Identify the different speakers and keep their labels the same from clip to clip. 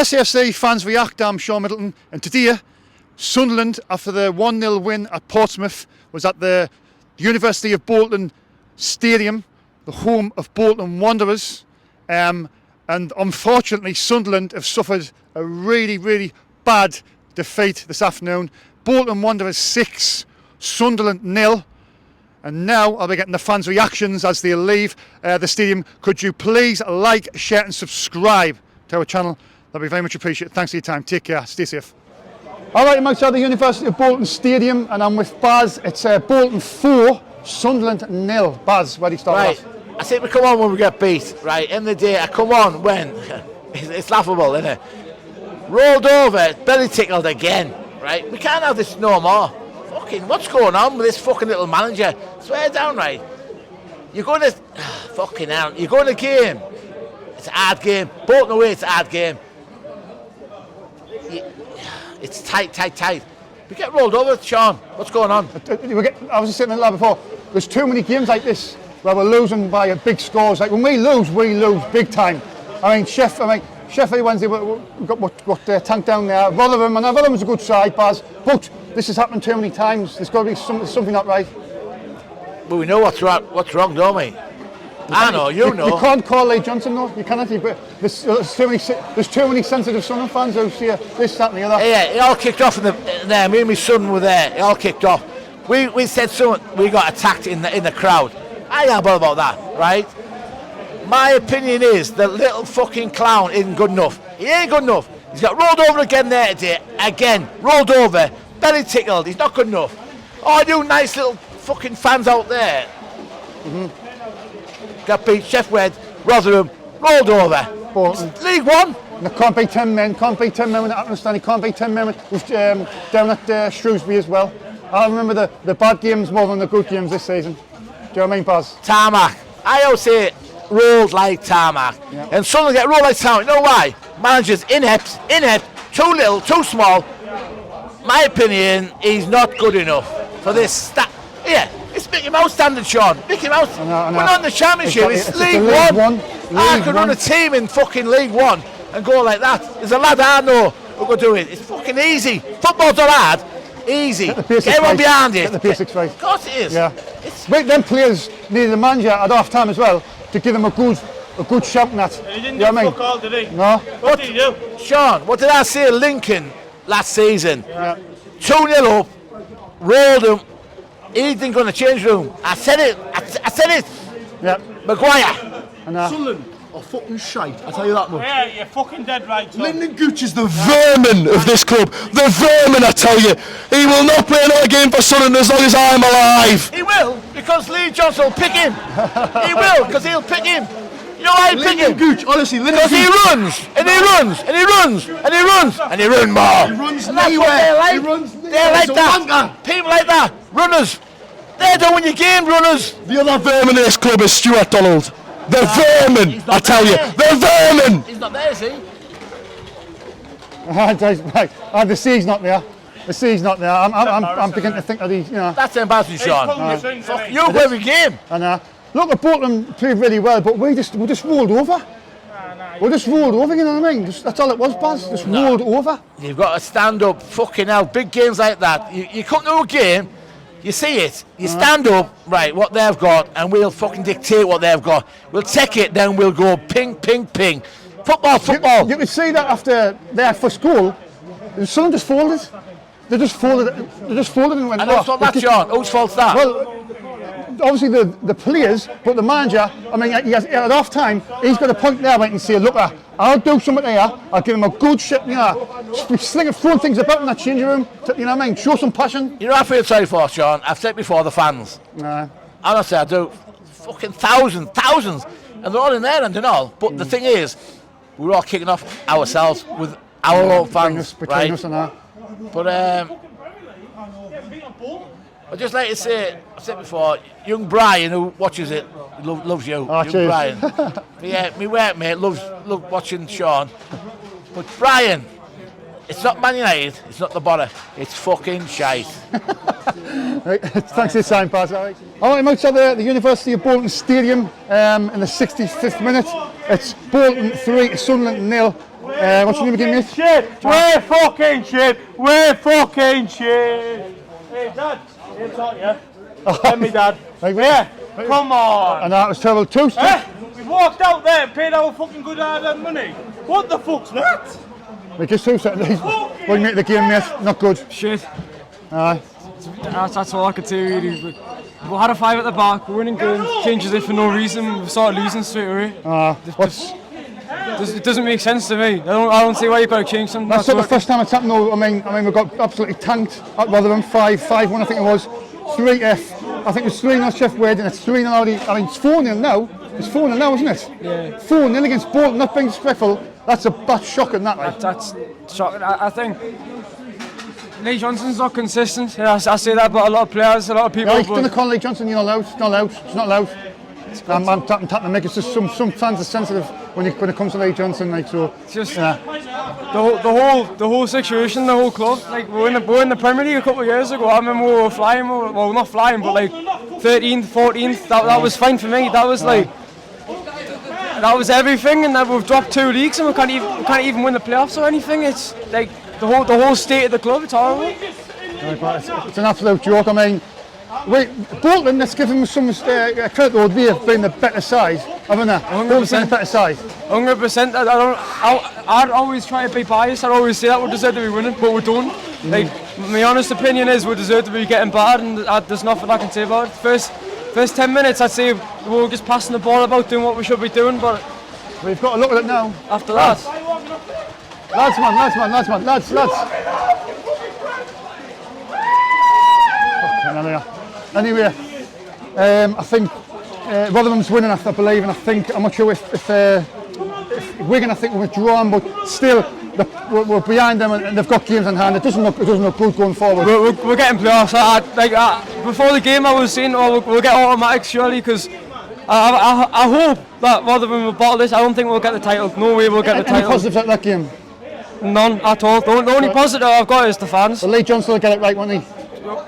Speaker 1: SHAUN fans react. I'm Shaun Middleton, and today Sunderland, after the 1-0 win at Portsmouth, was at the University of Bolton Stadium, the home of Bolton Wanderers, and unfortunately Sunderland have suffered a really bad defeat this afternoon. Bolton Wanderers 6, Sunderland 0. And now I'll be getting the fans' reactions as they leave the stadium. Could you please like, share and subscribe to our channel? That'd be very much appreciated. Thanks for your time. Take care. Stay safe. All right, I'm outside the University of Bolton Stadium and I'm with Baz. It's Bolton 4, Sunderland 0. Baz, where do you start
Speaker 2: with that? I think we come on when we get beat, right? In the day, I come on when it's laughable, isn't it? Rolled over, belly tickled again, right? We can't have this no more. Fucking, what's going on with this fucking little manager? Swear down, right? You're going to fucking hell. You're going to game. It's a hard game. Bolton away, it's a hard game. It's tight. We get rolled over, Sean. What's going on?
Speaker 1: I was just sitting there before. There's too many games like this where we're losing by a big scores. Like when we lose big time. Sheffield Wednesday, we've got Tank down there. Rotherham's a good side, Baz. But this has happened too many times. There's got to be something not right.
Speaker 2: But we know what's wrong, don't we? I know, you know.
Speaker 1: You can't call Lee Johnson, though. You cannot. There's too many sensitive Sunderland fans who see this, that, and the other.
Speaker 2: Yeah, it all kicked off in there. Me and my son were there. It all kicked off. We said something. We got attacked in the crowd. I ain't bothered about that, right? My opinion is the little fucking clown isn't good enough. He ain't good enough. He's got rolled over again there today. Again, rolled over, belly tickled. He's not good enough. Oh, you nice little fucking fans out there. Got beat, Sheffield, Rotherham, rolled over. Bolton. League One.
Speaker 1: And they can't beat 10 men. Can't beat 10 men with Atkinson. Can't beat 10 men with down at Shrewsbury as well. I remember the bad games more than the good games this season. Do you know what I mean, Baz?
Speaker 2: Tarmac. I always say rolled like tarmac. Yeah. And Sunderland get rolled like tarmac. You know why? Managers inept, too little, too small. My opinion, he's not good enough for this. Yeah, it's Mickey Mouse standard, Sean. Mickey Mouse. I know. We're not in the Championship. It's League One. I could run a team in fucking League One and go like that. There's a lad I know who could do it. It's fucking easy. Football's not hard. Easy. Get everyone behind it.
Speaker 1: Get the basics right.
Speaker 2: Of course it is.
Speaker 1: Yeah. Wait, them players needed the manager at half time as well to give them a good shouting at.
Speaker 3: He didn't do fuck all, did he?
Speaker 1: No.
Speaker 3: What did he do?
Speaker 2: Sean, what did I say? Lincoln last season.
Speaker 1: Yeah.
Speaker 2: 2-0 up. Rolled him. He didn't go in the change room. I said it. I said it.
Speaker 1: Yeah.
Speaker 2: Maguire.
Speaker 4: Sunderland are fucking shite, I tell you that much.
Speaker 3: Yeah, you're fucking dead right, Tom.
Speaker 4: Lyndon Gooch is the vermin of this club. The vermin, I tell you. He will not play another game for Sunderland as long as I'm alive.
Speaker 2: He will, because Lee Johnson will pick him. He will, because he'll pick him. You know why he'll pick him?
Speaker 4: Lyndon Gooch, honestly, Lyndon Gooch.
Speaker 2: Because he runs, and he runs, and he runs, and he runs, and he runs more.
Speaker 4: He runs
Speaker 2: and that's
Speaker 4: nowhere.
Speaker 2: what they're like.
Speaker 4: He runs nowhere.
Speaker 2: They're like
Speaker 4: He's a
Speaker 2: that.
Speaker 4: wanker.
Speaker 2: People like that. Runners. They're doing your game, runners.
Speaker 4: The other vermin of this club is Stuart Donald. The vermin, I tell you. The vermin.
Speaker 2: He's not there, is he?
Speaker 1: The C's not there. The C's not there. I'm beginning to think that he's,
Speaker 2: That's embarrassing, Sean. You play every game.
Speaker 1: And look, at Bolton played really well, but we just rolled over. We just rolled over, you know what I mean? That's all it was, Baz. Just rolled over.
Speaker 2: You've got to stand up, fucking hell. Big games like that. You come to a game, you see it, you stand up, right, what they've got, and we'll fucking dictate what they've got. We'll take it, then we'll go ping. Football.
Speaker 1: You could see that after their first goal, Sunderland just folded. They just folded and went.
Speaker 2: And who's fault that, John? Whose fault's that?
Speaker 1: Well, obviously the players, but the manager, at half time, he's got a point there where he can say, look, I'll do something there, I'll give him a good shit, throwing things about in that changing room, show some passion.
Speaker 2: You know what I feel sorry for, Sean? I've said before, the fans.
Speaker 1: Nah.
Speaker 2: Honestly, I do. Fucking thousands. And they're all in there and all. But the thing is, we're all kicking off ourselves with our own fans,
Speaker 1: between us and that.
Speaker 2: But I'd just like to say, I've said before, young Brian who watches it, loves you, young
Speaker 1: cheers.
Speaker 2: Brian. Yeah, my workmate loves watching Sean. But Brian, it's not Man United, it's not the bother, it's fucking shite.
Speaker 1: Right, thanks for your time, Baz. All right, I'm outside the University of Bolton Stadium in the 65th minute. It's Bolton 3, Sunderland 0. What's your name again, mate?
Speaker 3: Shit! We're fucking shit! We're fucking shit! Hey, Dad. Hey, talk, yeah? Tell me, Dad.
Speaker 1: Right,
Speaker 3: Yeah, come on!
Speaker 1: And that was terrible too.
Speaker 3: We walked out there and paid our fucking good hard-earned money. What the fuck's that?
Speaker 1: Wait, just 2 seconds. We'll make the game, mate. Not good.
Speaker 5: Shit.
Speaker 1: Aye.
Speaker 5: That's all I could say really. We had a 5 at the back, we're winning games, changes it for no reason, we started losing straight away. It doesn't make sense to me. I don't see why you've got to change something.
Speaker 1: That's not the first time it's happened though. I mean we got absolutely tanked at Rotherham, 5-1 I think it was. 3-F. I think it was 3-0 Chef Wade and it's 3-0 already. I mean it's 4-0 now. It's 4-0 now, isn't it?
Speaker 5: Yeah.
Speaker 1: 4-0 against Bolton, not being disrespectful. That's shocking, that like.
Speaker 5: That's shocking. I think Lee Johnson's not consistent. Yeah, I say that about a lot of players, a lot of people.
Speaker 1: Yeah, don't call Lee Johnson, you're not allowed. It's not allowed. It's not allowed. I'm tapping the mic. It's just some fans are sensitive when it comes to Lee Johnson, like so.
Speaker 5: It's just
Speaker 1: yeah.
Speaker 5: the whole situation, the whole club. Like we were in the Premier League a couple of years ago. I remember we were flying. Well, not flying, but like 13th, 14th. That was fine for me. That was like that was everything. And then we've dropped 2 leagues and we can't even win the playoffs or anything. It's like the whole state of the club. It's horrible.
Speaker 1: It's an absolute joke. I mean. Wait, Bolton, let's give them some credit though, they've been the better side, haven't they? 100%. The better side.
Speaker 5: 100%. I'd always try to be biased, I'd always say that we deserve to be winning, but we don't. Like, my honest opinion is we deserve to be getting bad and there's nothing I can say about it. First 10 minutes I'd say we were just passing the ball about, doing what we should be doing, but
Speaker 1: we've got to look at it now.
Speaker 5: After that.
Speaker 1: Lads. Anyway, I think Rotherham's winning, I believe, and I'm not sure if Wigan, I think, we're withdrawn, but still we're behind them and they've got games in hand. It doesn't look good going forward.
Speaker 5: We're getting playoffs. Before the game, I was saying, we'll get automatics surely, because I hope that Rotherham will bottle this. I don't think we'll get the title. No way we'll get the title.
Speaker 1: Any positives at that game?
Speaker 5: None at all. The only positive I've got is the fans.
Speaker 1: Well, Lee Johnson will get it right, won't he?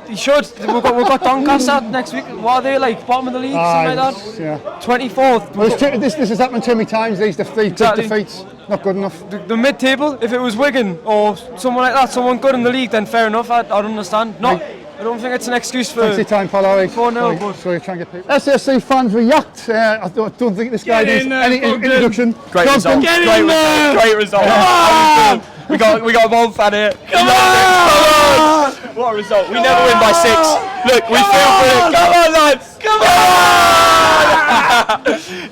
Speaker 5: He should. We've got Doncaster next week. What are they like? Bottom of the league, something like that.
Speaker 1: Yeah.
Speaker 5: 24th.
Speaker 1: Well, this has happened too many times. These defeats, not good enough.
Speaker 5: The mid-table. If it was Wigan or someone like that, someone good in the league, then fair enough. I'd understand. Not. I don't think it's an excuse for.
Speaker 1: Thanks for your time, pal. All right.
Speaker 2: 4-0.
Speaker 1: Sorry, trying to get people. SSC fans react. I don't think this guy needs any introduction.
Speaker 2: Great result. Great result. We got a Bolton fan here. Come on! What a result. We never win by 6. Look, we feel for it. Come on, lads. Come on!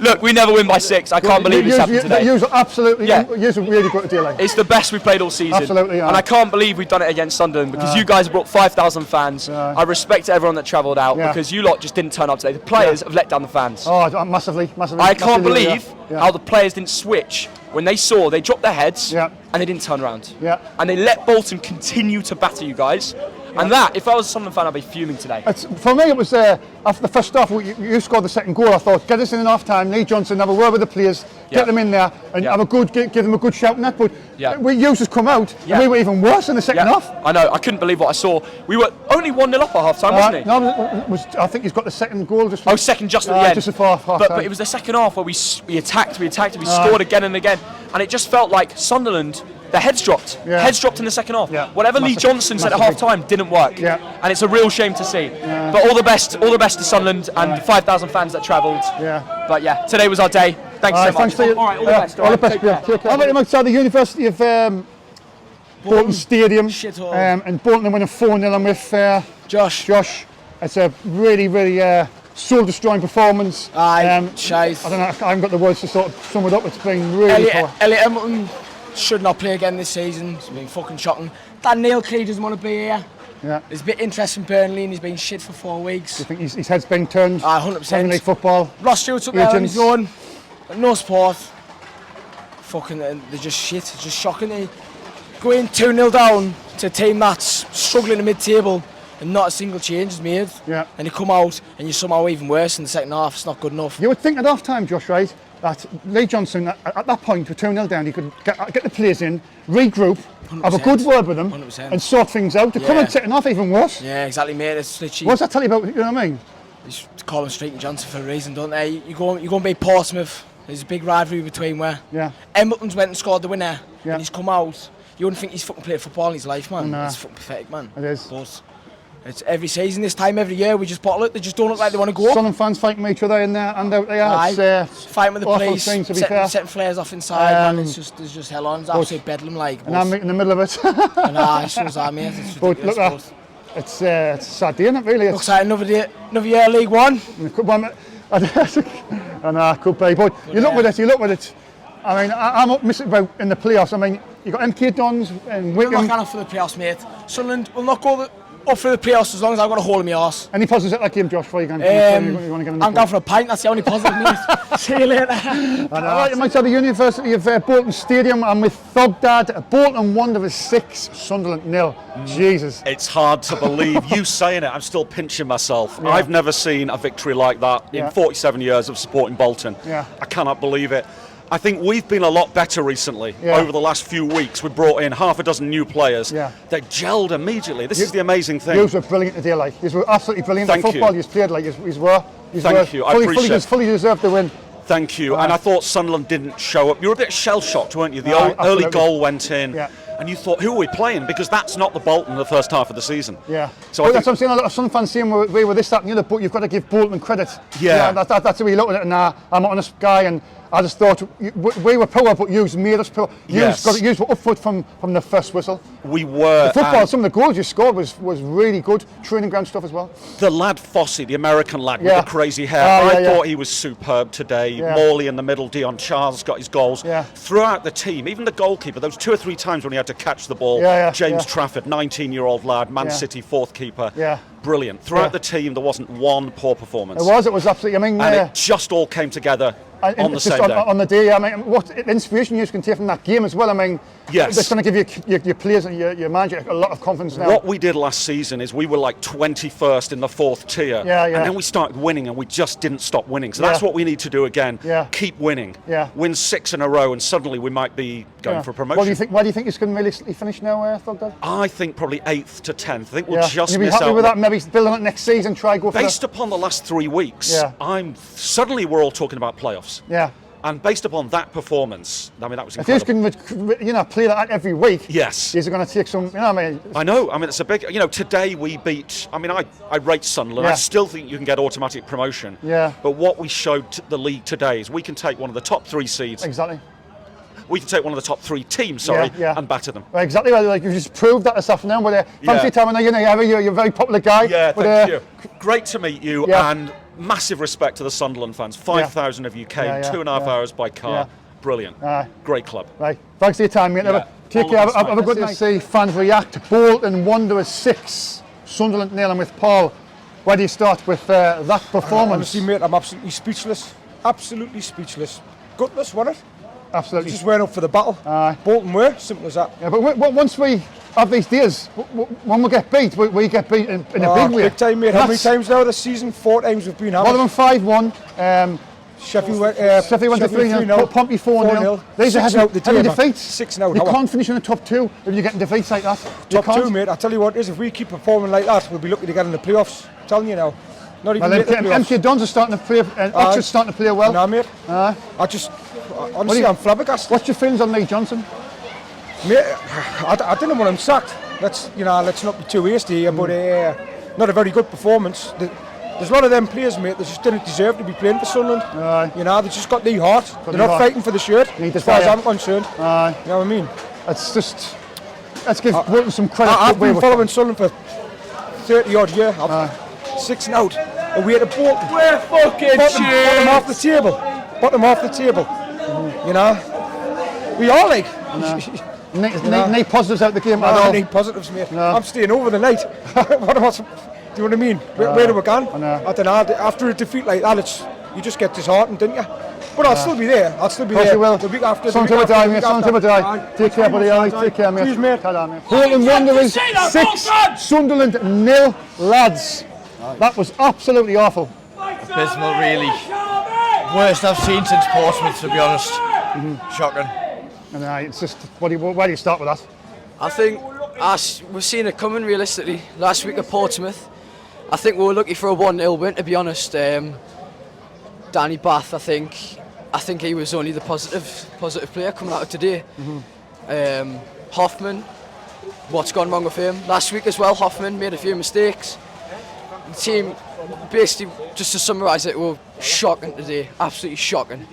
Speaker 2: Look, we never win by 6. I can't believe this happened today.
Speaker 1: You're absolutely, you're really good at dealing.
Speaker 2: It's the best we've played all season.
Speaker 1: Absolutely, yeah.
Speaker 2: And I can't believe we've done it against Sunderland because you guys brought 5,000 fans. I respect everyone that travelled out because you lot just didn't turn up today. The players have let down the fans.
Speaker 1: Oh, massively.
Speaker 2: I can't believe how the players didn't switch when they saw they dropped their heads and they didn't turn around. And they let Bolton continue to batter you guys. And that, if I was a Sunderland fan, I'd be fuming today.
Speaker 1: For me, it was after the first half, you scored the second goal. I thought, get us in half time. Lee Johnson, have a word with the players, get them in there, and give them a good shout in that. But we used to come out, and we were even worse in the second half.
Speaker 2: I know. I couldn't believe what I saw. We were only 1-0 up at half time, wasn't it?
Speaker 1: No, I think he's got the second goal.
Speaker 2: Second just at the end.
Speaker 1: Just before half time.
Speaker 2: But it was the second half where we attacked, we scored again and again, and it just felt like Sunderland. The heads dropped. Heads dropped in the second half. Whatever Lee Johnson said at half time didn't work. And it's a real shame to see. But all the best to Sunderland and 5,000 fans that travelled. But today was our day. Thanks so much.
Speaker 1: Thanks to you.
Speaker 2: All right, all the best.
Speaker 1: All the best. Take care. I'm at outside the University of Bolton Stadium. And Bolton are winning 4-0 with Josh. It's a really, really soul-destroying performance.
Speaker 6: I
Speaker 1: don't know. I haven't got the words to sort of sum it up. It's been really poor.
Speaker 6: Elliot Hamilton should not play again this season. It's been fucking shocking. Dan Neil Cleary doesn't want to be here. There's a bit interest in Burnley and he's been shit for 4 weeks.
Speaker 1: Do you think his head's been turned?
Speaker 6: 100%.
Speaker 1: Premier League football.
Speaker 6: Ross Stewart's up there on his own. But no support. Fucking, they're just shit. It's just shocking. They going 2-0 down to a team that's struggling in mid-table and not a single change is made. And you come out and you're somehow even worse in the second half. It's not good enough.
Speaker 1: You would think at half time, Josh, right? That Lee Johnson, at that point, with 2-0 down, he could get the players in, regroup, 100%. Have a good word with them,
Speaker 6: 100%.
Speaker 1: And sort things out. To come and second half even worse.
Speaker 6: Yeah, exactly, mate. It's literally.
Speaker 1: What's that tell you about? You know what I mean?
Speaker 6: They call him Street and Johnson for a reason, don't they? You go and beat Portsmouth, There's a big rivalry between where
Speaker 1: Yeah.
Speaker 6: Embleton's went and scored the winner,
Speaker 1: Yeah.
Speaker 6: and he's come out. You wouldn't think he's fucking played football in his life, man.
Speaker 1: No.
Speaker 6: It's fucking pathetic, man.
Speaker 1: It is.
Speaker 6: But it's every season, this time every year, we just bottle it. They just don't look like they want to go.
Speaker 1: Sunderland fans fighting each other in there and out there.
Speaker 6: Aye.
Speaker 1: It's,
Speaker 6: Fighting with the
Speaker 1: awful
Speaker 6: police,
Speaker 1: thing, to be fair.
Speaker 6: setting flares off inside, man.
Speaker 1: Um,
Speaker 6: There's just hell on. It's absolute bedlam, like.
Speaker 1: and I'm in the middle of it.
Speaker 6: And aye, so's I, mate. It's
Speaker 1: But
Speaker 6: ridiculous.
Speaker 1: look, it's a sad day, isn't it, really?
Speaker 6: Looks like another year League One.
Speaker 1: And could be. But you look with it. I mean, I'm optimistic about in the playoffs. I mean, you've got MK Dons and
Speaker 6: We're
Speaker 1: Wigan.
Speaker 6: not going for the playoffs, mate. Sunderland will not go up for the playoffs as long as I've got a hole in my arse.
Speaker 1: Any positives at that game, Josh, before you go?
Speaker 6: I'm going for a pint, that's the only positive, mate. See you later.
Speaker 1: Right, you might have the University of Bolton Stadium. I'm with Thogdad. Bolton Wanderers 6, Sunderland 0. Jesus.
Speaker 7: It's hard to believe. You saying it, I'm still pinching myself.
Speaker 1: Yeah.
Speaker 7: I've never seen a victory like that
Speaker 1: Yeah.
Speaker 7: in 47 years of supporting Bolton.
Speaker 1: Yeah.
Speaker 7: I cannot believe it. I think we've been a lot better recently.
Speaker 1: Yeah.
Speaker 7: Over the last few weeks. We brought in half a dozen new players.
Speaker 1: Yeah.
Speaker 7: They gelled immediately. This is the amazing thing.
Speaker 1: You were brilliant today, like. You were absolutely brilliant.
Speaker 7: Thank
Speaker 1: The football
Speaker 7: you.
Speaker 1: you played, like, you were.
Speaker 7: Thank you, I appreciate it.
Speaker 1: Fully deserved the win.
Speaker 7: Thank you. And I thought Sunderland didn't show up. You were a bit shell-shocked, weren't you? The
Speaker 1: Aye,
Speaker 7: early
Speaker 1: absolutely.
Speaker 7: goal went in.
Speaker 1: Yeah.
Speaker 7: And you thought, who are we playing? Because that's not the Bolton of the first half of the season.
Speaker 1: Yeah.
Speaker 7: So
Speaker 1: But
Speaker 7: I
Speaker 1: that's what
Speaker 7: think,
Speaker 1: I'm saying. A lot of Sun fans saying we're this, that, and the other, but you've got to give Bolton credit.
Speaker 7: Yeah.
Speaker 1: That's the way you look at it. And I'm an honest guy, and I just thought we were poor, but you made us poor.
Speaker 7: Yes.
Speaker 1: You were up foot from the first whistle.
Speaker 7: we were.
Speaker 1: The football,
Speaker 7: and
Speaker 1: some of the goals you scored was really good. Training ground stuff as well.
Speaker 7: the lad Fossey, the American lad
Speaker 1: Yeah.
Speaker 7: with the crazy hair,
Speaker 1: Oh, yeah,
Speaker 7: I
Speaker 1: yeah.
Speaker 7: thought he was superb today.
Speaker 1: Yeah.
Speaker 7: Morley in the middle, Dion Charles got his goals.
Speaker 1: Yeah.
Speaker 7: Throughout the team, even the goalkeeper, those 2 or 3 times when he had to catch the ball,
Speaker 1: Yeah, yeah,
Speaker 7: James
Speaker 1: yeah.
Speaker 7: Trafford, 19-year-old lad, Man
Speaker 1: Yeah.
Speaker 7: City fourth keeper.
Speaker 1: Yeah.
Speaker 7: Brilliant. Throughout
Speaker 1: Yeah.
Speaker 7: the team, there wasn't one poor performance.
Speaker 1: It was absolutely. I mean,
Speaker 7: And it just all came together on the
Speaker 1: it's just
Speaker 7: same day.
Speaker 1: on the day. I mean, what inspiration you can take from that game as well. I mean,
Speaker 7: Yes.
Speaker 1: it's going to give your players and your manager a lot of confidence now.
Speaker 7: What we did last season is we were like 21st in the 4th tier.
Speaker 1: Yeah, yeah.
Speaker 7: And then we started winning and we just didn't stop winning. So that's
Speaker 1: Yeah.
Speaker 7: what we need to do again.
Speaker 1: Yeah.
Speaker 7: Keep winning.
Speaker 1: Yeah.
Speaker 7: Win 6 in a row and suddenly we might be going
Speaker 1: Yeah.
Speaker 7: for a promotion.
Speaker 1: What do you think? Where do you think it's going to realistically finish now, Thugdad?
Speaker 7: I think probably 8th to 10th. I think we'll
Speaker 1: Yeah.
Speaker 7: just
Speaker 1: You'll be
Speaker 7: miss
Speaker 1: happy
Speaker 7: out.
Speaker 1: with that? Maybe build on it next season. Try go for
Speaker 7: Based upon the last 3 weeks,
Speaker 1: Yeah.
Speaker 7: suddenly we're all talking about playoffs.
Speaker 1: Yeah.
Speaker 7: And based upon that performance, I mean, that was
Speaker 1: If you
Speaker 7: incredible.
Speaker 1: can, play that every week.
Speaker 7: Yes.
Speaker 1: You're going to take some. I mean.
Speaker 7: I know. I mean, it's a big. Today we beat. I mean, I rate Sunderland.
Speaker 1: Yeah.
Speaker 7: I still think you can get automatic promotion.
Speaker 1: Yeah.
Speaker 7: But what we showed the league today is we can take one of the top 3 seeds.
Speaker 1: Exactly.
Speaker 7: We can take one of the top 3 teams,
Speaker 1: Yeah.
Speaker 7: and batter them.
Speaker 1: Right, exactly. Like you just proved that this afternoon. But fancy
Speaker 7: Yeah.
Speaker 1: time, and you're a very popular guy.
Speaker 7: Yeah,
Speaker 1: but,
Speaker 7: thank you. Great to meet you,
Speaker 1: Yeah.
Speaker 7: and massive respect to the Sunderland fans. 5,000 of you came,
Speaker 1: Yeah, yeah,
Speaker 7: 2.5
Speaker 1: yeah.
Speaker 7: hours by car.
Speaker 1: Yeah.
Speaker 7: Brilliant.
Speaker 1: Aye.
Speaker 7: Great club.
Speaker 1: Right. Thanks for your time, mate.
Speaker 7: Yeah.
Speaker 1: Take
Speaker 7: All
Speaker 1: care.
Speaker 7: the best,
Speaker 1: Have a
Speaker 7: mate.
Speaker 1: good night. See fans react. Bolton Wanderers 6, Sunderland 0. And with Paul, where do you start with that performance?
Speaker 8: Honestly, mate, I'm absolutely speechless. Absolutely speechless. Gutless, wasn't it?
Speaker 1: Absolutely.
Speaker 8: Just weren't up for the battle.
Speaker 1: Aye.
Speaker 8: Bolton were, simple as that.
Speaker 1: Yeah, but once we have these days, when we get beat, we get beat in a big way.
Speaker 8: Big time, mate. How many times now this season? 4 times we've been hammered.
Speaker 1: Rotherham 5-1.
Speaker 8: Sheffield went,
Speaker 1: Sheffield went to 3-0. Pompey 4-0. These are
Speaker 8: 6
Speaker 1: heavy,
Speaker 8: out the
Speaker 1: heavy
Speaker 8: table.
Speaker 1: defeats.
Speaker 8: 6 now.
Speaker 1: You can't finish in the top 2 if you're getting defeats like that. You
Speaker 8: Top 2,
Speaker 1: can't.
Speaker 8: mate. I tell you what it is, if we keep performing like that, we'll be lucky to get in the playoffs. I'm telling you now. Not even
Speaker 1: Well,
Speaker 8: make the playoffs.
Speaker 1: MK Dons are starting to play, and Oxford's starting to play well.
Speaker 8: Nah, mate.
Speaker 1: Aye.
Speaker 8: Honestly, I'm flabbergasted.
Speaker 1: What's your feelings on Lee Johnson?
Speaker 8: Mate, I don't know when I'm sacked. Let's not be too hasty here, but not a very good performance. There's a lot of them players, mate, that just didn't deserve to be playing for Sunderland.
Speaker 1: Aye.
Speaker 8: They just got the heart. They're
Speaker 1: the
Speaker 8: not
Speaker 1: heart.
Speaker 8: fighting for the shirt,
Speaker 1: Need to
Speaker 8: as far as
Speaker 1: fire.
Speaker 8: I'm concerned.
Speaker 1: Aye.
Speaker 8: You know what I mean?
Speaker 1: It's just, let's give Bolton some credit.
Speaker 8: I've been
Speaker 1: We're-
Speaker 8: following Sunderland for 30 odd years. 6 and out. Away to Bolton.
Speaker 6: We're fucking
Speaker 8: Bottom off the table. Bottom off the table. We are like.
Speaker 1: Need positives out the game at
Speaker 8: I
Speaker 1: all.
Speaker 8: don't need positives, mate.
Speaker 1: No.
Speaker 8: I'm staying over the night. Do you know what I mean? Where do we go?
Speaker 1: I know.
Speaker 8: I don't know. After a defeat like that, you just get disheartened, don't you? But I'll still be there. I'll still be
Speaker 1: Of course
Speaker 8: there.
Speaker 1: you will.
Speaker 8: The week after.
Speaker 1: Some
Speaker 8: the week
Speaker 1: till we
Speaker 8: after,
Speaker 1: die,
Speaker 8: the
Speaker 1: mate.
Speaker 8: week
Speaker 1: Some till we
Speaker 8: after.
Speaker 1: die.
Speaker 8: Aye.
Speaker 1: Take care, buddy. Aye.
Speaker 8: Aye.
Speaker 1: Take care, mate.
Speaker 8: Cheers, mate.
Speaker 1: Ta-da, mate. Bolton Wanderers 6, Sunderland 0, lads. That was absolutely awful.
Speaker 2: Abysmal, really. Worst I've seen since Portsmouth, to be honest. Shocking.
Speaker 1: And it's just, where do you start with that?
Speaker 9: I think we've seen it coming realistically. Last week at Portsmouth, I think we were lucky for a 1-0 win, to be honest. Danny Bath, I think I think he was only the positive player coming out of today. Hoffman, what's gone wrong with him? Last week as well, Hoffman made a few mistakes. The team, basically, just to summarise it, were shocking today, absolutely shocking.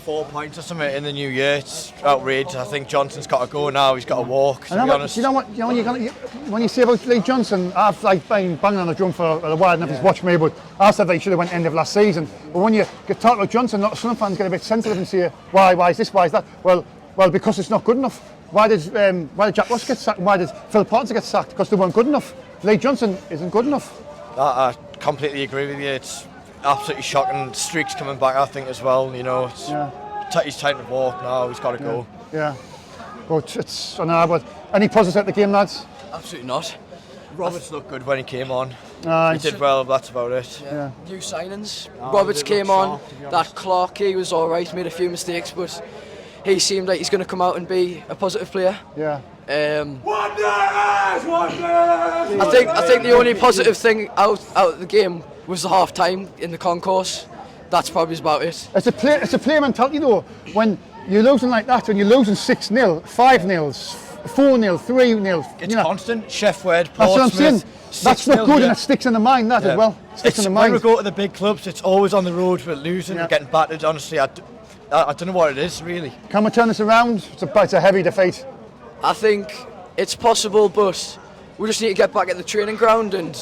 Speaker 10: 4 points or something in the new year, it's outrageous. I think Johnson's got to go now, he's got to walk, to be honest.
Speaker 1: You know what, when you say about Lee Johnson, I've been banging on the drum for a while, I don't know if he's watched me, but I said that he should have went end of last season. But when you get talked about Johnson, a lot of Sunderland fans get a bit sensitive and say, why is this, why is that? Well, because it's not good enough. Why did Jack Ross get sacked? Why did Phil Parton get sacked? Because they weren't good enough. Lee Johnson isn't good enough.
Speaker 10: I completely agree with you. It's absolutely shocking. Streak's coming back, I think, as well. You know, he's time to walk now. He's got to go.
Speaker 1: Yeah, but it's but any positives at the game, lads?
Speaker 9: Absolutely not.
Speaker 10: Roberts looked good when he came on.
Speaker 1: He
Speaker 10: did well. That's about it.
Speaker 9: Yeah. New signings. Roberts came on. That Clark, he was all right. Made a few mistakes, but he seemed like he's going to come out and be a positive player.
Speaker 1: Yeah.
Speaker 9: I think the only positive thing out of the game was the half time in the concourse. That's probably about it.
Speaker 1: It's a player mentality though. When you're losing like that, when you're losing 6-0, 5-0, 4-0, 3-0,
Speaker 10: it's constant. Sheffield, Portsmouth.
Speaker 1: That's what I'm saying. That's not good, and it sticks in the mind. As well. Sticks in the mind.
Speaker 10: When we go to the big clubs, it's always on the road. We're losing, we're getting battered. Honestly, I don't know what it is really.
Speaker 1: Can we turn this around? It's a heavy defeat.
Speaker 9: I think it's possible, but we just need to get back at the training ground and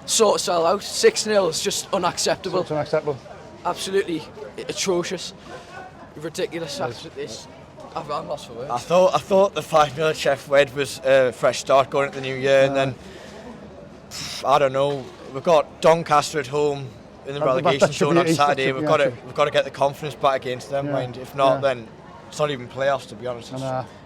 Speaker 9: sort us all out. 6-0 is just unacceptable.
Speaker 1: It's unacceptable.
Speaker 9: Absolutely atrocious, ridiculous. I'm lost for words.
Speaker 10: I thought the 5-0 Sheffield was a fresh start going into the new year, and then I don't know. We've got Doncaster at home in the relegation zone on Saturday. We've got to get the confidence back against them. Mind, if not, then it's not even playoffs, to be honest.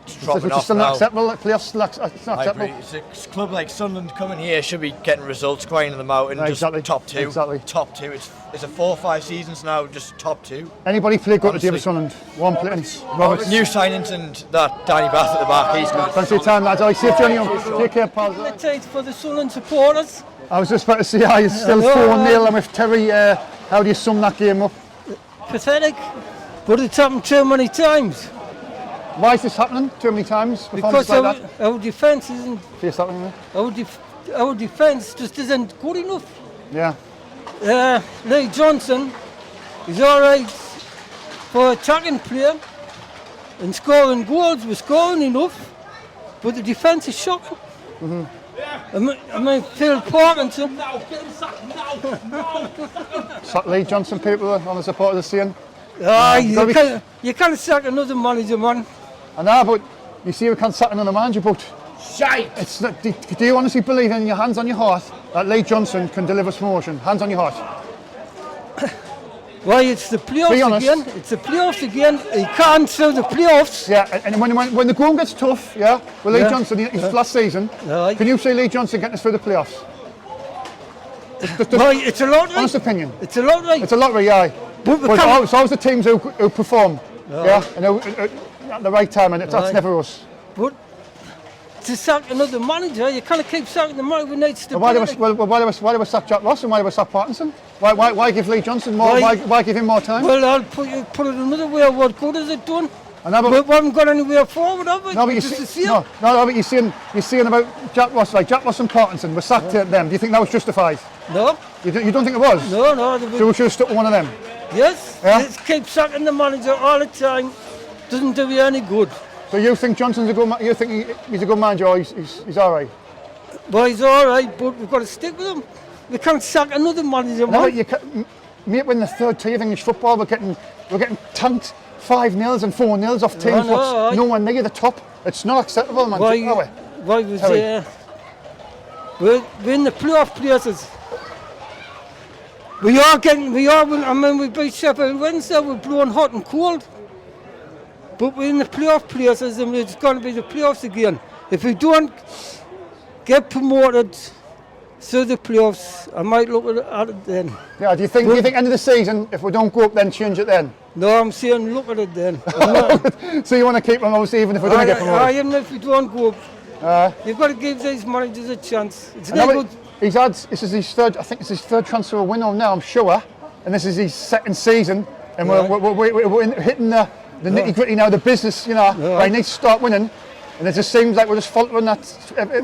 Speaker 10: It's dropping off now.
Speaker 1: Acceptable. Playoffs, it's not acceptable.
Speaker 10: I agree. It's a club like Sunderland coming here should be getting results, grinding them out, and just top two.
Speaker 1: Exactly.
Speaker 10: Top two. It's a 4 or 5 seasons now, just top two.
Speaker 1: Anybody play good to David Sunderland? One play. Roberts.
Speaker 10: New signings and that Danny Bath at the back. He's good.
Speaker 1: Thanks for your time, lads. All right, safe journey home. Take care, pals.
Speaker 11: For the Sunderland supporters.
Speaker 1: I was just about to say, you're still 4-0, and with Terry, how do you sum that game up?
Speaker 11: Pathetic, but it's happened too many times.
Speaker 1: Why is this happening too many times?
Speaker 11: Because
Speaker 1: like
Speaker 11: our defence isn't.
Speaker 1: Face that one,
Speaker 11: Our defence just isn't good enough.
Speaker 1: Yeah.
Speaker 11: Lee Johnson is all right for attacking player and scoring goals. We're scoring enough, but the defence is shocking. I mean, Phil Parkinson.
Speaker 1: Lee Johnson people on the support of the scene.
Speaker 11: You can't sack another manager, man.
Speaker 1: I know, but you see we can't sack another manager, but
Speaker 2: Shite!
Speaker 1: Do you honestly believe in your hands on your heart that Lee Johnson can deliver promotion? Hands on your heart.
Speaker 11: Why, it's the playoffs again. It's the playoffs again. He can't through the playoffs.
Speaker 1: Yeah, and when the going gets tough, with Lee Johnson, his last season, can you say Lee Johnson getting us through the playoffs?
Speaker 11: It's a lottery.
Speaker 1: Honest opinion.
Speaker 11: It's a lottery.
Speaker 1: It's a lottery, But it's always the teams who perform, and who, at the right time, and that's never us.
Speaker 11: But to sack another manager, you can't keep sacking the manager. We need
Speaker 1: stability. Why do we sack Jack Ross and why do we sack Parkinson? Why give Lee Johnson more? Why give him more time?
Speaker 11: Well, I'll put it another way. What good has it done? We haven't got anywhere forward, have we?
Speaker 1: No, but you're saying about Jack Ross, like Jack Ross and Parkinson were sacked at them. Do you think that was justified?
Speaker 11: No.
Speaker 1: You don't think it was?
Speaker 11: No.
Speaker 1: So we should have stuck with one of them?
Speaker 11: Yes. Let's keep sacking the manager all the time. Doesn't do you any good.
Speaker 1: So you think Johnson's a good man? You think he's a good manager, or he's all right?
Speaker 11: Well, he's all right, but we've got to stick with him. We can't sack another manager.
Speaker 1: No, mate, we're in the third tier of English football. We're getting tanked 5-0 and 4-0 off teams. No one near the top. It's not acceptable, man.
Speaker 11: Why was we're in the playoff places. We beat Sheffield Wednesday. We're blowing hot and cold. But we're in the playoff places, and it's going to be the playoffs again. If we don't get promoted through the playoffs, I might look at it then.
Speaker 1: Yeah, do you think end of the season, if we don't go up, then change it then?
Speaker 11: No, I'm saying look at it then.
Speaker 1: So you want to keep them, obviously, even if we don't get promoted?
Speaker 11: Even if we don't go up. You've got to give these managers a chance. It's not good.
Speaker 1: This is his third, I think it's his third transfer window now, I'm sure. And this is his second season. and we're hitting the nitty gritty now, the business, you know. I need to start winning, and it just seems like we're just faltering that,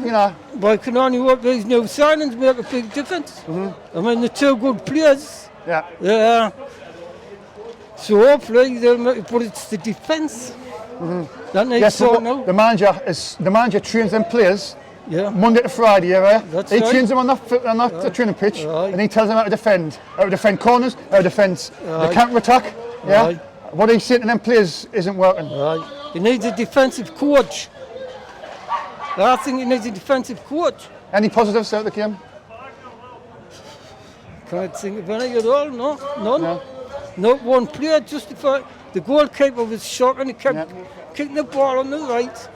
Speaker 1: you know.
Speaker 11: But I can only hope these new signings make a big difference. I mean, they're two good players.
Speaker 1: Yeah.
Speaker 11: So hopefully they'll make it, but it's the defence that needs sorting out.
Speaker 1: The manager trains them players.
Speaker 11: Yeah.
Speaker 1: Monday to Friday,
Speaker 11: That's
Speaker 1: he
Speaker 11: right.
Speaker 1: trains them on that training pitch, and he tells them how to defend corners, how to defend the counter attack. Yeah.
Speaker 11: Right.
Speaker 1: What he's saying to them players isn't working.
Speaker 11: Right. He needs a defensive coach. I think he needs a defensive coach.
Speaker 1: Any positives out of the game?
Speaker 11: Can't think of any at all. No, none. Not one player justified. The goalkeeper was shocking. He kept kicking the ball on the right.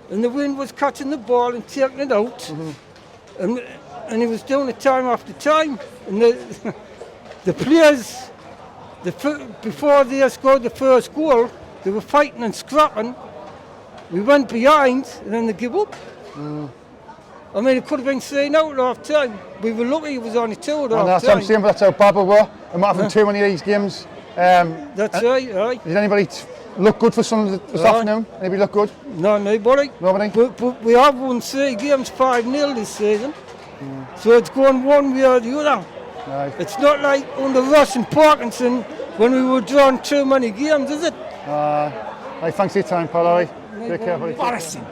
Speaker 11: And the wind was catching the ball and taking it out, and he was doing it time after time. And the players, before they scored the first goal, they were fighting and scrapping. We went behind, and then they give up. I mean, it could have been 3-0 at half time. We were lucky it was only 2 at half time.
Speaker 1: That's what I'm saying, but that's how bad we were. We might have too many of these games.
Speaker 11: That's right.
Speaker 1: Did anybody look good for Sunderland this afternoon? Anybody look good?
Speaker 11: No, nobody.
Speaker 1: Nobody?
Speaker 11: But we have won 3 games 5-0 this season. So it's going one way or the other.
Speaker 1: Right.
Speaker 11: It's not like under Ross and Parkinson when we were drawing too many games, is it?
Speaker 1: Right, thanks for your time, Paul. Right. Take care, buddy.
Speaker 11: Embarrassing.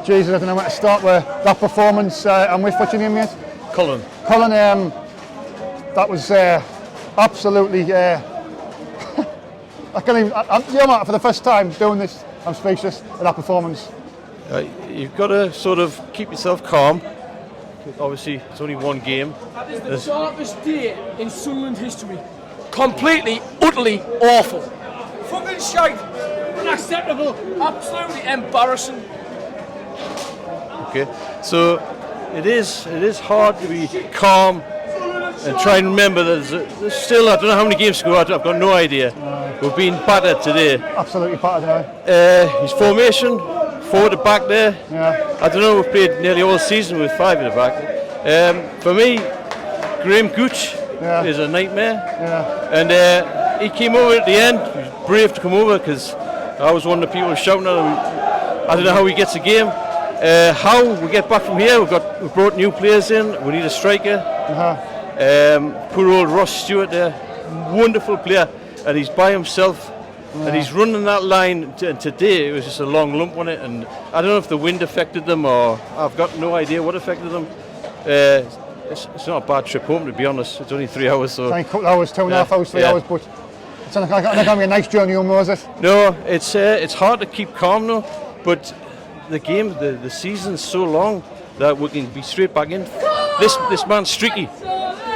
Speaker 1: Jesus, I don't know where to start with that performance. I'm with, what's your name, mate?
Speaker 7: Cullen.
Speaker 1: Colin, that was absolutely. I can't even. You know, for the first time doing this, I'm speechless at that performance.
Speaker 12: You've got to sort of keep yourself calm. Obviously, it's only one game.
Speaker 6: That is the darkest day in Sunderland history. Completely, utterly awful. Fucking shite. Unacceptable. Absolutely embarrassing.
Speaker 12: Okay, so it is hard to be calm and try and remember that there's still, I don't know how many games to go out. I've got no idea. We've been battered today.
Speaker 1: Absolutely battered.
Speaker 12: His formation, forward to back there.
Speaker 1: Yeah.
Speaker 12: I don't know. We've played nearly all season with 5 at the back. For me, Graham Gooch is a nightmare.
Speaker 1: Yeah.
Speaker 12: And he came over at the end. He was brave to come over because I was one of the people shouting at him. I don't know how he gets a game. How we get back from here? We've brought new players in. We need a striker. Poor old Ross Stewart there, wonderful player, and he's by himself, and he's running that line. And today it was just a long lump on it, and I don't know if the wind affected them or I've got no idea what affected them. It's not a bad trip home, to be honest. It's only 3 hours, so.
Speaker 1: It's only a couple of hours, 2.5 hours, 3 hours, but it's not going to be a nice journey home, is it?
Speaker 12: No, it's hard to keep calm now, but the game, the season's so long that we can be straight back in. This man's streaky.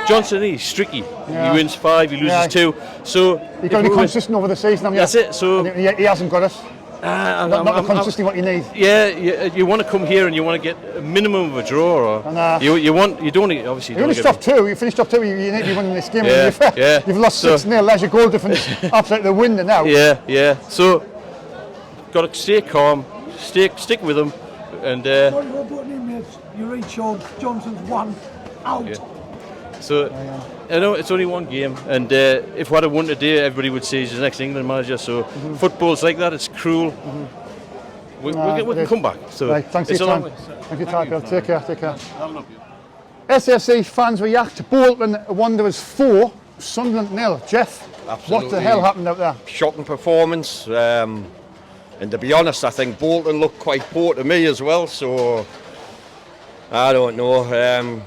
Speaker 12: Johnson, he's streaky.
Speaker 1: Yeah.
Speaker 12: He wins 5, he loses 2. So
Speaker 1: you've got to be consistent over the season, haven't you?
Speaker 12: That's it. So
Speaker 1: he hasn't got it. Not consistently what you need.
Speaker 12: Yeah, you want to come here and you want to get a minimum of a draw, or you don't want to, obviously.
Speaker 1: You finished top 2. You finished top 2. You need to be winning this game.
Speaker 12: Yeah.
Speaker 1: You've lost 6-0. There's your goal difference. Absolutely the winner now.
Speaker 12: Yeah. So got to stay calm, stick with them, and.
Speaker 13: You reach Sean Johnson's 1 out.
Speaker 12: Yeah. So I know it's only one game, and if we had won today, everybody would say he's the next England manager. So football's like that; it's cruel. We can come back. So
Speaker 1: right, thanks for your time. Thank you, Bill. Take care. SFC fans react. Bolton Wanderers 4, Sunderland 0. Jeff,
Speaker 14: Absolutely.
Speaker 1: what the hell happened out there?
Speaker 14: Shocking performance. And to be honest, I think Bolton looked quite poor to me as well. So I don't know.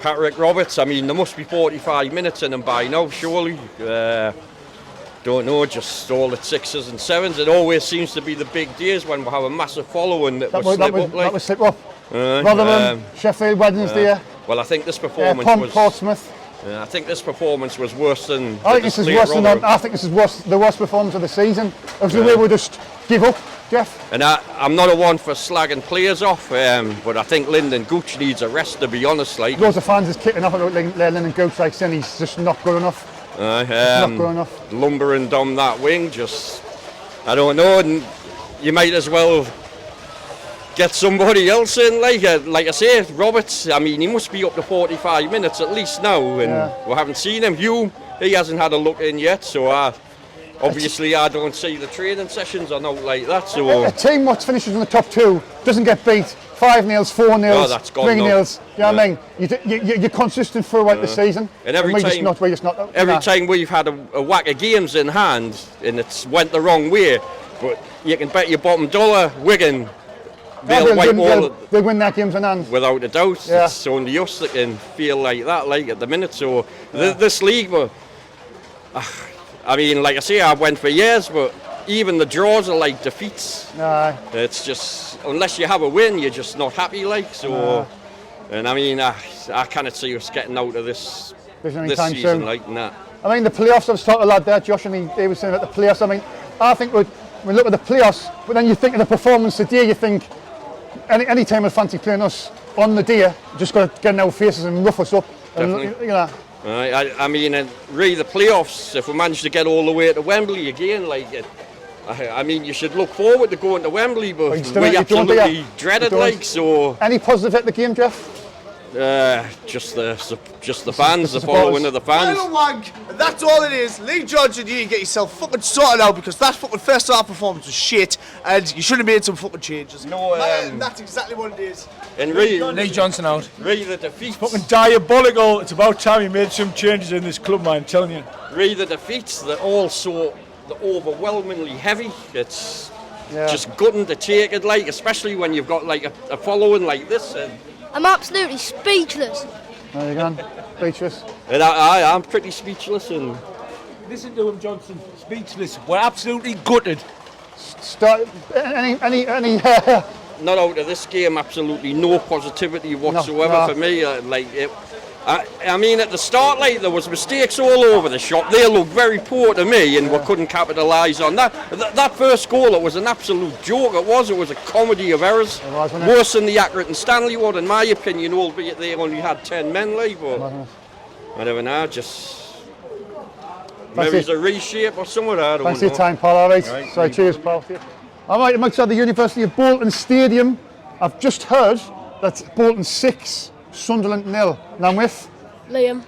Speaker 14: Patrick Roberts, I mean, there must be 45 minutes in him by now, surely. Don't know, just all at 6s and 7s. It always seems to be the big days when we have a massive following that will slip up.
Speaker 1: That was slip up. Rotherham, Sheffield Wednesday.
Speaker 14: Well, I think this performance was...
Speaker 1: Portsmouth.
Speaker 14: I think this performance was worse than...
Speaker 1: I think this is the worst performance of the season. It was the way we just give up, Jeff.
Speaker 14: And I'm not a one for slagging players off, but I think Lyndon Gooch needs a rest, to be honest. Like,
Speaker 1: loads of fans is kicking off about Lyndon Gooch, like saying he's just not good enough. Not good enough.
Speaker 14: Lumbering down that wing, just... I don't know, and you might as well get somebody else in. Like I say, Roberts. I mean, he must be up to 45 minutes at least now, and we haven't seen him. Hume, he hasn't had a look in yet, so obviously I don't see the training sessions or not like that. So
Speaker 1: a team what finishes in the top 2 doesn't get beat 5-0, 4-0, 3-0. You know what I mean? You're consistent throughout the season.
Speaker 14: And every time we've had a whack of games in hand and it's went the wrong way, but you can bet your bottom dollar Wigan they'll win their games in hand. Without a doubt. Yeah. It's only us that can feel like that at the minute. So this league, I mean, like I say, I went for years, but even the draws are like defeats. It's just, unless you have a win, you're just not happy, so. And I mean, I cannot see us getting out of this season
Speaker 1: soon.
Speaker 14: Like that.
Speaker 1: I mean, the playoffs, I was talking to a lad there, Josh, and he was saying about the playoffs. I mean, I think we look at the playoffs, but then you think of the performance today, you think any team would fancy playing us on the day, just got to get in our faces and rough us up.
Speaker 14: Definitely.
Speaker 1: And, you know.
Speaker 14: I mean, really the playoffs, if we manage to get all the way to Wembley again, I mean, you should look forward to going to Wembley, but we absolutely dread it, so.
Speaker 1: Any positive at the game, Jeff?
Speaker 7: Just the fans, the following of the fans.
Speaker 15: Wank, and that's all it is. Lee Johnson, you need to get yourself fucking sorted out because that fucking first half performance was shit, and you should have made some fucking changes.
Speaker 7: No,
Speaker 15: and that's exactly what it is.
Speaker 7: And
Speaker 8: Lee Johnson out.
Speaker 7: Really the defeats.
Speaker 3: Fucking diabolical. It's about time he made some changes in this club, man. I'm telling you.
Speaker 14: Really the defeats, they're also overwhelmingly heavy. It's just gutting to take it, especially when you've got a following like this. And
Speaker 16: I'm absolutely speechless.
Speaker 1: There you go, speechless.
Speaker 14: And I'm pretty speechless. And
Speaker 3: listen to him, Johnson. Speechless. We're absolutely gutted.
Speaker 1: Any
Speaker 14: not out of this game. Absolutely no positivity whatsoever for me. I mean, at the start, there was mistakes all over the shop. They looked very poor to me, and we couldn't capitalise on that. That first goal, it was an absolute joke. It was a comedy of errors. Worse than the Accrington Stanley one, in my opinion, albeit they only had 10 men, but I don't know, just maybe it's a reshape or somewhere. I don't know.
Speaker 1: Thanks for your time, Paul. All right. So cheers, Paul. All right, I'm outside the University of Bolton Stadium. I've just heard that Bolton 6. Sunderland 0. And I'm with
Speaker 16: Liam.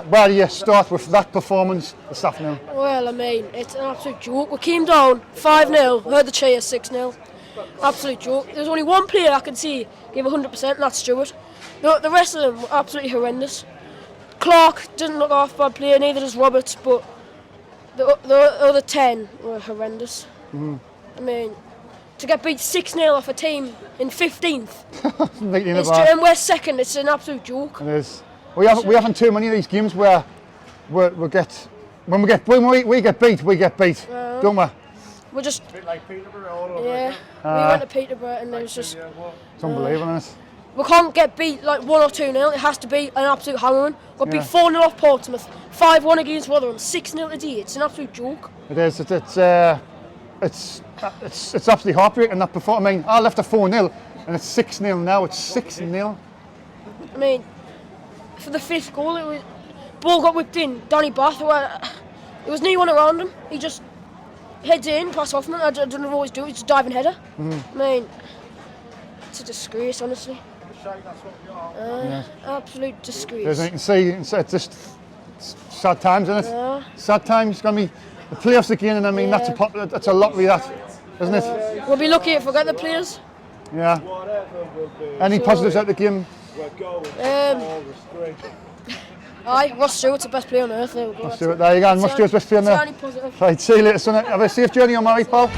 Speaker 1: Where do you start with that performance this afternoon?
Speaker 16: Well, I mean, it's an absolute joke. We came down 5-0, heard the cheer 6-0. Absolute joke. There's only one player I can see give 100%, and that's Stewart. The rest of them were absolutely horrendous. Clark didn't look half bad player, neither does Roberts, but the other 10 were horrendous. I mean, to get beat 6-0 off a team in 15th, and we're second, it's an absolute joke. It is.
Speaker 1: We haven't too many of these games where when we get beat, don't we?
Speaker 16: We're just
Speaker 3: a bit like Peterborough all over.
Speaker 16: Yeah, we went to Peterborough and there's just
Speaker 1: it's unbelievable, isn't it?
Speaker 16: We can't get beat 1 or 2-0. It has to be an absolute hammering. Got beat 4-0 off Portsmouth, 5-1 against Rotherham, 6-0 today. It's an absolute joke.
Speaker 1: It is. It's absolutely heartbreaking that before. I mean, I left at 4-0 and it's 6-0 now. It's 6-0.
Speaker 16: I mean, for the 5th goal, ball got whipped in. Danny Bath, it was no one around him. He just heads in, pass off him. I don't know what he's doing. He's just diving header. I mean, it's a disgrace, honestly. Absolute disgrace.
Speaker 1: As you can see, it's just sad times, isn't it? Sad times. It's going to be the playoffs again, and I mean that's a lottery, that, isn't it?
Speaker 16: We'll be lucky if we get the players.
Speaker 1: Yeah. Any positives out of the game?
Speaker 16: Ross Stewart's the best player on earth.
Speaker 1: Ross Stewart, there you go. Ross Stewart's best player on earth. Right, see you later, son. Have a safe journey on my way, pal.